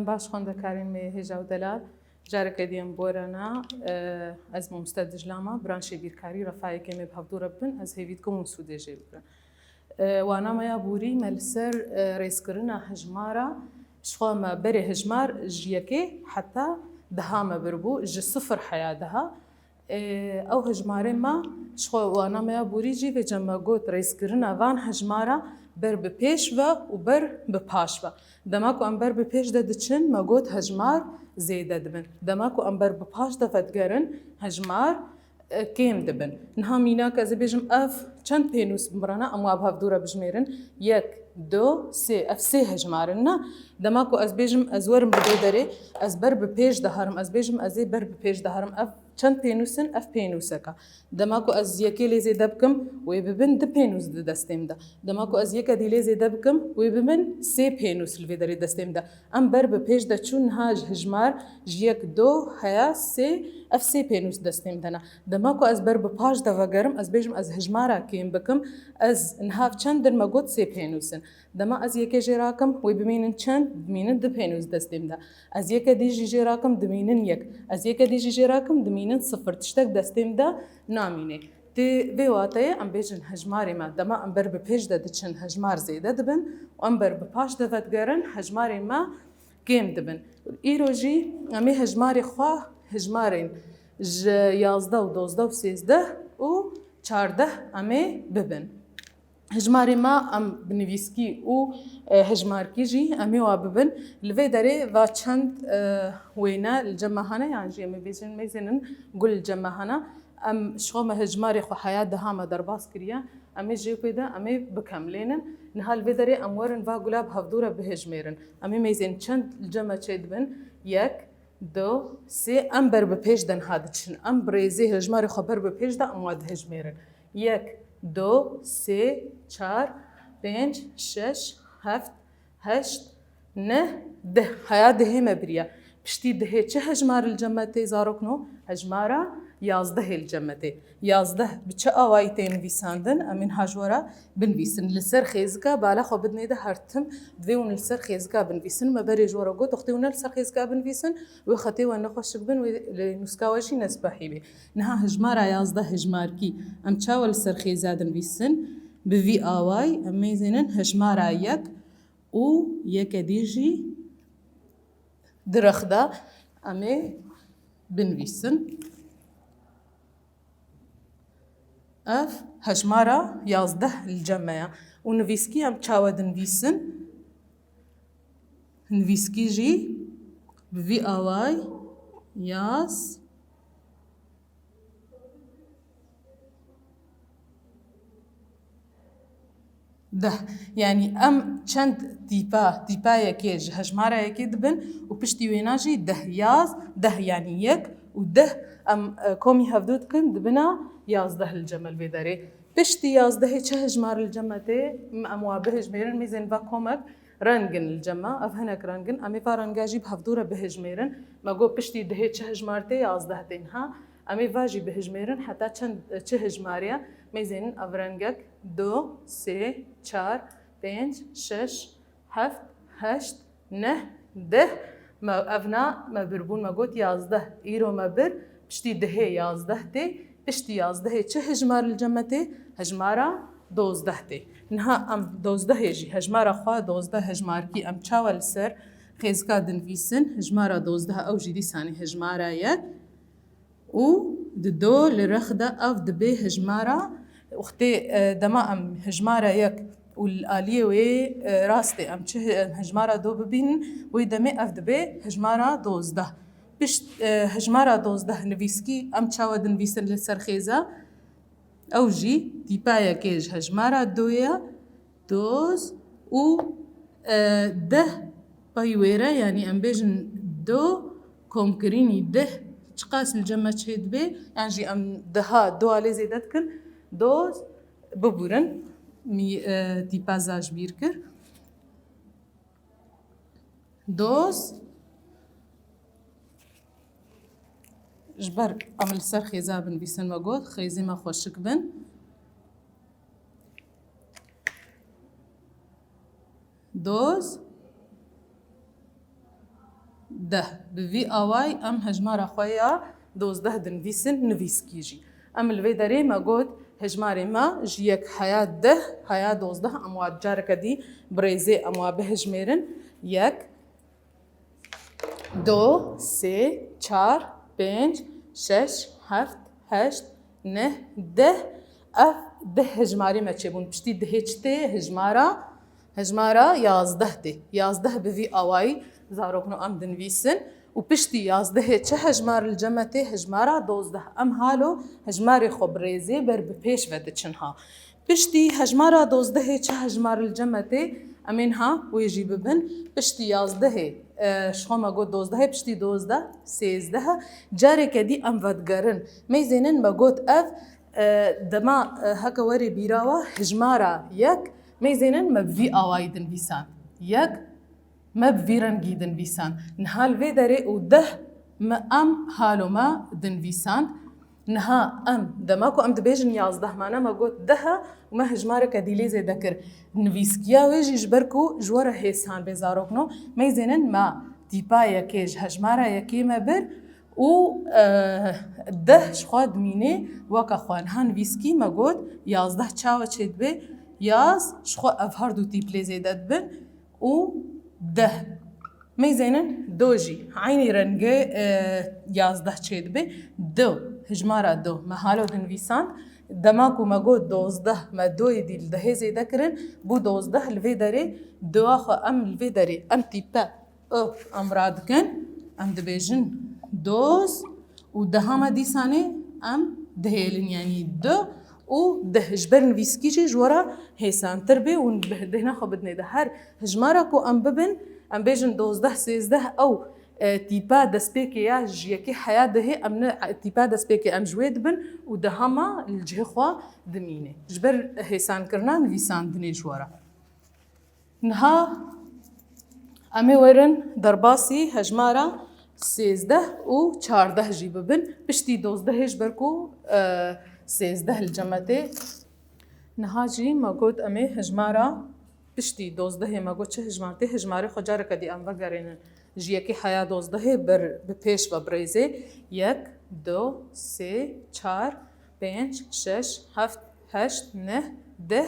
دەم باش خوێندەکارین مێ هێژا و دەلال جارێکە دیێم بۆرەنا ئەز مامۆستا دژلامە برانشی بیرکاری ڕەفایەکێ مێ هەفتوورە بن ئەز هێویتکەم و سوودێژێ بکەن وانامەیە بووری مەلسەر ڕێزکردنا هەژمارە شخۆمە بەرێ هەژمار ژیەکێ حتا دەهامە بربوو ji sıfır حیا دەها ئەو هەژمارێ ما شخۆ وانامەیە بووری جی vêceme got rêzkirina van hejmara ber bi pêş ve û ber bi paş ve dema ku em ber bi pêş de diçin me got hejmar zêde dibin dema ku em ber bi paş de vedgerin hejmar kêm dibin niha mînak ez ê bêjim ev çend pênûs bimrana em wa bi hevdûre bijmêrin yek do sê ev sê hejmarin ne dema ku ez bêjim ez werim bi dê derê ez ber bi pêş deherim ez bêjim ez ê ber bi pêş deherim ev çend pênûsin ev pênûseka dema ku ez yekê lê zêde bikim wê bibin di pênûs di destêm de dema ku ez yekedî lê zêde bikim wê bibin sê pênûs li vê derê destêm de em ber bi pêş de çûn niha ji hejmar ji yek do heya sê ev sê pênûs destêm de ne dema ku ez ber bi paş de vegerim ez bêjim ez hejmara kêm bikim ez niha çendin me got sê pênûsin dema ez yekê jê rakim wê bimînin çend dimînin di pênûs destêm de ez yekedî jî jê rakim dimînin yek ez yekedî jî jê rakim dimînin sıfır tiştek destêm de namîne tê vê wateyê em bêjin hejmarê me dema em ber bi pêş de diçin hejmar zêde dibin û em ber bi paş de vedgerin hejmarên me kêm dibin îro jî em ê hejmarê xwe hejmarên ji yazde û dozde û sêzdeh û çardeh em ê bibin hejmarê me em bi nivîskî û hejmarkî jî em ê wa bibin li vê derê va çend wêne li cemehane yan jî em ê bêjin mêzên gul cemehane em ji xwe me hejmarê xwe heya deha me derbas kiriye em ê jê pê de em ê bikemlênin niha li vê derê em werin va gula bi hevdûre bihejmêrin em ê mêzên çend li ceme çê dibin yek do sê em ber bi pêş de niha diçin em bi rêzê hejmarê xwe ber bi pêş de em wa dihejmêrin yek do sê çar pênc şeş heft heşt neh deh heya dihê me biriye piştî dihê çi hejmar li ceme tê zarokno hejmara yazdehê li ceme tê yazdeh bi çi awayî tê nivîsandin em ên hejwara binivîsin li ser xêzika bala xwe bidnê de her tim divê hûn li ser xêzika binivîsin me berê ji were got oxtê hûn li ser xêzika binivîsin wê xetê we nexweş bibin wê li nûska we jî nesbehî bê niha hejmara yazdeh hejmarkî em çawa li ser xêza dinivîsin bi vî awayî em mêzînin hejmara yek û yekedî jî direxda em ê binivîsin ev hejmara yazdeh li ceme ye û nivîskî em çawa dinivîsin nivîskî jî bi vî awayî yaz deh yanî em çend dîpayekê ji hejmarayekê dibin û piştî wêna jî deh yaz deh yanî yek û deh em komî hevdû dikin dibina yazdeh li ceme li vê derê piştî yazdehê çi hejmar li ceme tê em wa bihejmêrin mêzên ve komek rengin li ceme ev hinek rengin em ê va renga jî bi hevdûre bihejmêrin me got piştî dihê çi hejmar tê yazdeh tê niha em ê va jî bihejmêrin heta çend çi hejmariye mêzên ev rengek do sê çar pênc şeş heft heşt neh deh ev na me birbûn me got yazdeh îro me bir piştî dihê yazdeh tê piştî yazdehê çi hejmar li ceme tê hejmara dozdeh tê niha em dozdehê jî hejmara xwe dozdeh hejmarkî em çawa li ser xêzika dinivîsin hejmara dozdeh ew jî dîsanî hejmara yek û di do li rex de ev dibe hejmara wextê dema em hejmara yek û li aliyê wê rastê em çi hejmara do bibînin wê demê ev dibe hejmara dozdeh pişt hejmara dozdeh nivîskî em çawa dinivîsin li ser xêza ew jî dîpayekê ji hejmara doya doz û deh pay wêre yanî em bêjin do komkirînî deh çi qas li ceme çê dibe yan jî em deha doa lê zêde dikin doz bibûrin dîpaza ji bîr kir doz ji ber em li ser xêza binivîsin me got xêzê me xweşik bin doz ده بوی آوای ام هجمارا خویا 12 دنویسن نویسکی جی ام الوی داره ما گود هجماری ما جیک حیا 10 حیا 12 ام واد جار کدی بریزه ام واد بهجمیرن 1 2 3 4 5 6 7 8 9 10 اف 10 هجماری ما چه بون پشتی ده چته هجمارا 11 ده 11 بوی آوای زاروکنو ام دنویسن و پشتی 11 چه هجمار الجمته هجمارا 12 ام حالو هجماری خب ریزه بر بپیش وده چنها پشتی هجمارا 12 چه هجمار الجمته امینها ویجی ببن پشتی 11 شخوما گود 12 پشتی 12 13 جاره کدی ام ودگرن میزنن ما گود اف دما هکا وری بیراوه هجمارا یک میزنن مبوی آوای دنویسان یک ما بفيرنجي دنفيسان نهال في داري وده ما ام هالو ما دنفيسان نها ام دماكو ام دبيجن 11 معنا ما قلت ده وما هجمارك ديليزي ذكر نفيسكيا ويجي جبركو جوره هيسان بزاروكنو ما يزينن ما تيبا يكيج هجمارا يكي ما بر و ده شخواد ميني وكا خوان هان فيسكي ما قلت 11 چاوه چيد بي ياز شخو افهار دو تيبليزي داد بن و ده میزنن دوجی عینی رنگه 11 چید به دو هجمارا دو محالو دنویسان دماکو مگو 12 ما دوی دیل ده زیده کرن بو 12 الوی داره دو آخو ام الوی داره ام تیپا او ام راد کن ام دبیجن دوز و ده همه دیسانه ام دهیلن یعنی دو و ده جبر نویسکی چه جورا هیسان تربه و ده نخو بدنه ده هر هجمارا کو ام ببن ام بیجن 12 13 او تیپا دسپیکی یا جیکی حیا ده ام نه تیپا دسپیکی ام جوید بن و ده هما الجه خوا دمینه جبر هیسان کرنا نویسان دنه جورا نها امی ورن درباسی هجمارا 13 و 14 جی ببن پشتی 12 جبر کو 13 الجمته نهاجی ما گفت امی هجمارا پشتی 12 ما گفت چه هجمارته هجماره خجاره کدی ام وگرین جیکی حیا 12 بر بپیش و بریزه 1 2 3 4 5 6 7 8 9 10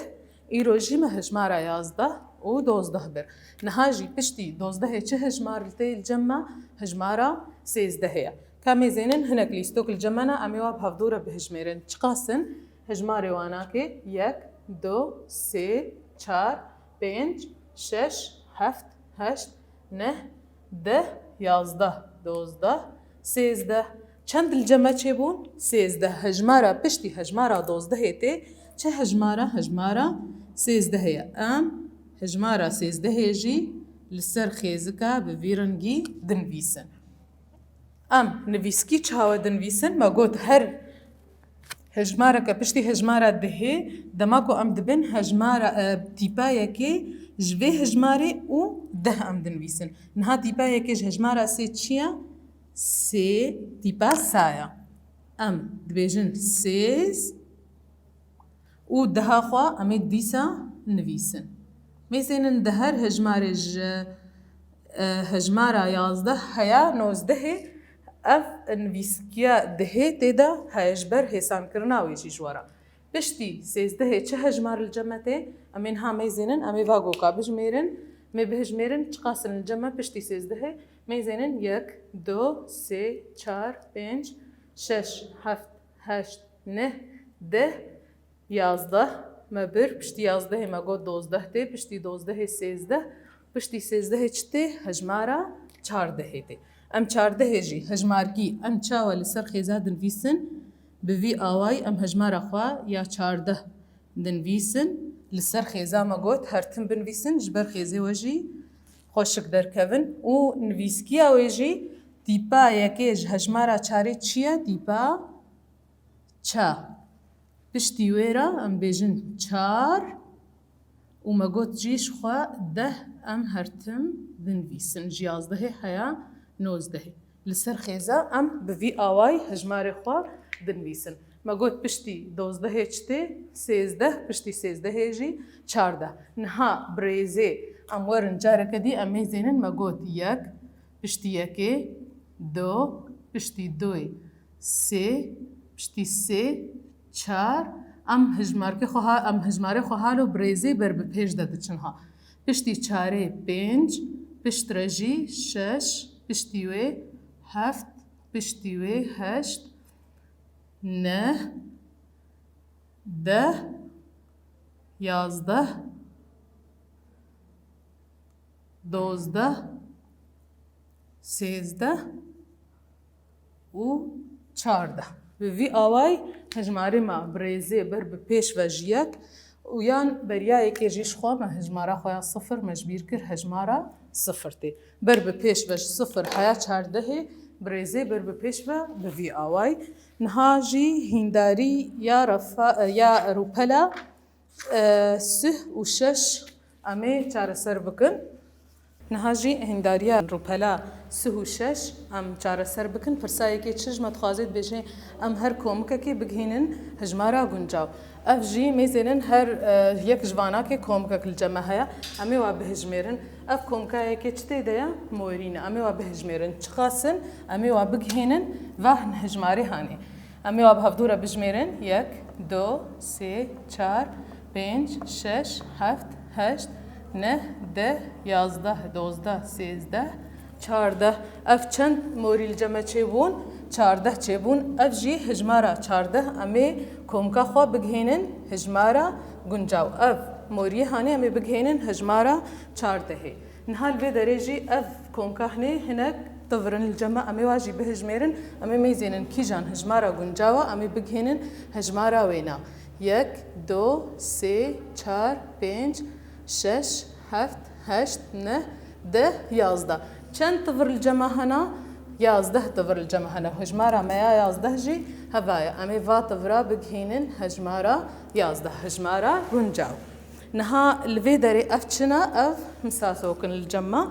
ایروجی ما هجمارا 11 و 12 بر نهاجی پشتی 12 چه هجمارته الجمه هجمارا 13 هيا كامي زينن هناك ليستوك الجمانة أمي واب هفدورة بهجميرن چقاسن هجماري واناكي 1 2 3 4 5 6 7 8 9 10 11 12 13 چند الجمع چه بون 13 هجمارة پشتی هجمارة 12 تي چه هجمارة 13 هيا ام هجمارة 13 هيجي لسر خيزكا بفيرنجي دنفيسن ام نویسکی چاوه دنویسن ما گوت هر هجماره که پشتی هجماره دهه دماکو ام دبن هجماره تیپا یکی جوه هجماره و ده ام دنویسن نها تیپا یکی هجماره سه چیه؟ سه تیپا سایا ام دبیجن سیز و ده خوا امی دیسا نویسن میسینن ده هر هجماره 11 هیا 19 اف نویسکیا ده تدا هجبر هیسان کرنا ویجی جوارا پشتی 13 چه هجمار الجمته امین ها میزنن امی واگو کا بجمیرن می بهجمیرن چقاسن الجمه پشتی 13 میزنن 1 2 3 4 5 6 7 8 9 10 11 ما بر پشتی 11 ما گو 12 ته پشتی 12 13 پشتی 13 چته هجمارا 14 ته ام 14 جی هجمارکی ام چاوه لسر خیزا دنویسن بوی آوای ام هجمار خوا یا 14 دنویسن لسر خیزا ما گوت هرتم بنویسن جبر خیزه وجی خوشک درکون و نویسکی آویجی تیپا یکیج هجمارا چاره چیه تیپا چا پشتی ویرا ام بیجن 4 و ما گوت جیش خوا 10 ام هرتم دنویسن 11 حیا 19 لسر خیزا ام بوی آوای هجمار خوا دنویسن ما گوت پشتی 12 چته 13 پشتی 13 جی 14 نها بریزه ام ورن جاره کدی ام میزینن ما گوت 1 پشتی یکی دو پشتی دوی سه پشتی سه چار ام هجماره خواه برێزێ بەر بە پێش دەدەچنها پشتی چارێ پێنج پشت ڕێژی شەش پشتی وێ هەفت پشتی وێ هەشت نە دە یازدە دۆزدە سێزدە û çardeh. Bi vî awayî hejmarê me birêzê ber bi pêş ve ji yek û yan beryayekê jî ji xwe me hejmara xwe ya sifir me ji bîr kir hejmara sifir tê. Ber bi pêş ve ji sifir heya çardehê birêzê ber bi pêş ve bi vî awayî. Niha jî hîndarî ya rûpela sih û şeş em ê çareser bikin. Niha jî hîndariya rûpela sih û şeş em çareser bikin. Pirsayekê çi ji me dixwaze dibêje em her komikekê bigihînin hejmara guncav. Ev jî mêzênin her yek ji vanakê komikek li cem me heye em ê wa bihejmêrin. Ev komikayekê çi tê de ye morîn e em ê wa bihejmêrin. Çi xasin em ê wa bigihînin ve hejmarê hanê. Em ê wa bi hevdûre bijmêrin yek do sê çar pênc şeş heft heşt neh deh yazdeh dozdeh sêzdeh çardeh. Ev çend morî li cem me çêbûn çardeh çêbûn. Ev jî hejmara çardeh em ê komika xwe bigihînin hejmara guncav. Ev moriyê hanê em ê bigihînin hejmara çardehê. Niha li vê derê jî ev komika hinê hinek tıvırın li cem me em ê wa jî bihejmêrin. Em ê mêzênin kîjan hejmara guncawa em ê bigihînin hejmara wêna. Yek do sê çar pênc şeş heft heşt neh deh yazda. Çend tıvır li cem me hene yazdeh tıvır li cem me hene. Hejmara me ya yazdeh jî hevaya. Em ê va tıvıra bigihînin hejmara yazdeh hejmara guncav. Niha li vê derê ev çina ev misasokin li cem me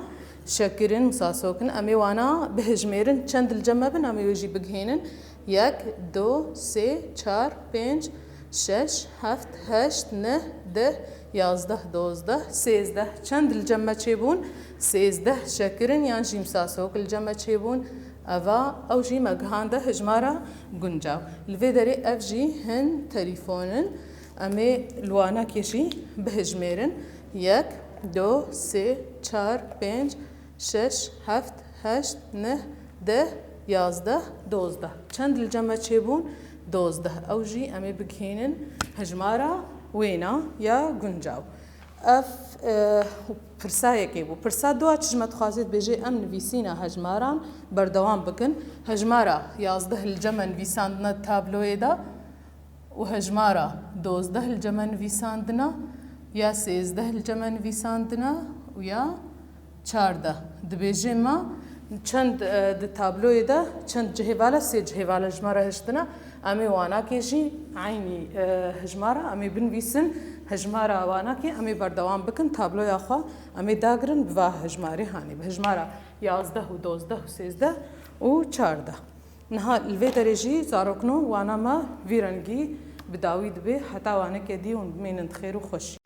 şekirin misasokin em ê wana bihejmêrin çend li cem me bin em ê wê jî bigihînin yek do sê çar pênc şeş heft heşt neh deh yazdeh dozdeh sêzdeh. Çend li cem me çêbûn sêzdeh şekirin yan jî misasok li cem me çêbûn eva ew jî me gihande hejmara guncav. Li vê derê ev jî hin telîfonin em ê li wanakê jî bihejmêrin yek do sê çar pênc şeş heft heşt neh deh yazdeh dozdeh. Çend li cem me çêbûn dozdeh. Ew jî em ê bigihînin hejmara wêna ya guncav. Ev pirsayekê bû. Pirsa duwa çi ji me dixwaze dibêje em nivîsîna hejmaran berdewam bikin. Hejmara yazdeh li cem me nivîsandine tabloyê de û hejmara dozdeh li cem me nivîsandine ya sêzdeh li cem me nivîsandine û ya çardeh. Dibêje me çend di tabloyê de çend cihêvala sê cihêvala ji me re hiştine em ê wanakê jî aynî hejmara em ê binivîsin hejmara wanakê em ê berdewam bikin tabloya xwe em ê dagirin bi va hejmarê hanê bi hejmara yazdeh û dozdeh û sêzdeh û çardeh. Niha li vê derê jî zarokno wana me vî rengî bi dawî dibe heta wanekê dî hûn bimênin xêr û xweşî.